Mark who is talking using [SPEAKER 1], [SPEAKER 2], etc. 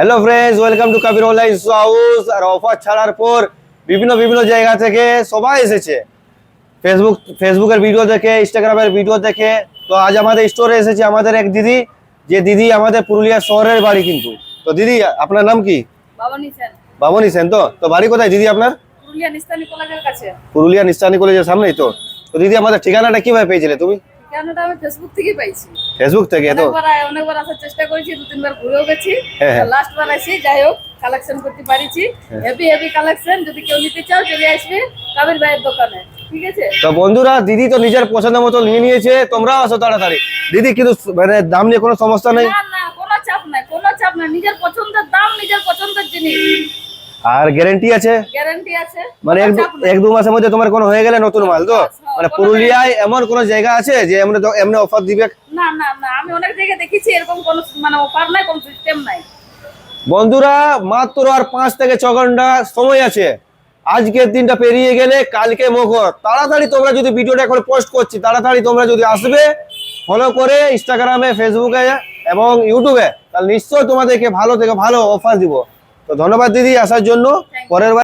[SPEAKER 1] Hello friends, welcome to Kabir online house. আর offer ছাড়ার পর বিভিন্ন বিভিন্ন জায়গা থেকে সবাই এসেছে, ফেসবুকের ভিডিও দেখে, ইনস্টাগ্রামের ভিডিও দেখে। তো আজ আমাদের স্টোরে এসেছে আমাদের এক দিদি, যে দিদি আমাদের পুরুলিয়া শহরের বাড়ি কিন্তু। তো দিদি, আপনার নাম কি?
[SPEAKER 2] বাবানি সেন।
[SPEAKER 1] বাবনী সেন। তো বাড়ি কোথায় দিদি আপনার?
[SPEAKER 2] পুরুলিয়া নিস্তানি কলেজের কাছে।
[SPEAKER 1] পুরুলিয়া নিস্তানি কলেজের সামনেই তো? তো দিদি, আমাদের ঠিকানাটা কিভাবে পেয়েছিলে তুমি?
[SPEAKER 2] ঠিকানাটা আমি ফেসবুক থেকেই পাইছি।
[SPEAKER 1] ফেসবুক থেকে? তো
[SPEAKER 2] অনেকবার আসার চেষ্টা করেছি, 2-3 বার ঘুরেও গেছি।
[SPEAKER 1] হ্যাঁ, হ্যাঁ।
[SPEAKER 2] লাস্ট বার আসি, যাই হোক কালেকশন করতে পারিছি। Heavy heavy collection. যদি কেউ নিতে চাও চলে আসবে কাবির ভাইয়ের দোকানে, ঠিক আছে?
[SPEAKER 1] তো বন্ধুরা, দিদি তো নিজের পছন্দ মতো নিয়ে নিয়েছে, তোমরাও আসো তাড়াতাড়ি। দিদি কিন্তু মানে দাম নিয়ে কোনো সমস্যা নেই?
[SPEAKER 2] না না, কোনো চাপ নাই, কোনো চাপ নাই। নিজের পছন্দের দাম, নিজের পছন্দের জিনিস,
[SPEAKER 1] আর গ্যারান্টি আছে?
[SPEAKER 2] গ্যারান্টি আছে।
[SPEAKER 1] মানে
[SPEAKER 2] কোনো চাপ নাই।
[SPEAKER 1] 1-2 মাসের মধ্যে তোমার কোনো হয়ে গেলে নতুন মাল তো?
[SPEAKER 2] হ্যাঁ,
[SPEAKER 1] মানে
[SPEAKER 2] কোনো
[SPEAKER 1] পুরুলিয়ায় এমন কোন জায়গা আছে যে এমনি অফার দিবে?
[SPEAKER 2] না না না, আমি অনেক জায়গায় দেখেছি এরকম কোনো মানে অফার নাই, কোনো সিস্টেম নাই।
[SPEAKER 1] বন্ধুরা, মাত্র আর 5 থেকে 6 ঘন্টা সময় আছে। আজকের দিনটা পেরিয়ে গেলে কালকে মকর। তাড়াতাড়ি তোমরা, যদি ভিডিওটা এখন পোস্ট করছি, তাড়াতাড়ি তোমরা যদি আসবে ফলো করে ইনস্টাগ্রামে, ফেসবুকে এবং ইউটিউবে, তাহলে নিশ্চয়ই তোমাদেরকে ভালো থেকে ভালো অফার দিব। তো ধন্যবাদ দিদি আসার জন্য। পরের বার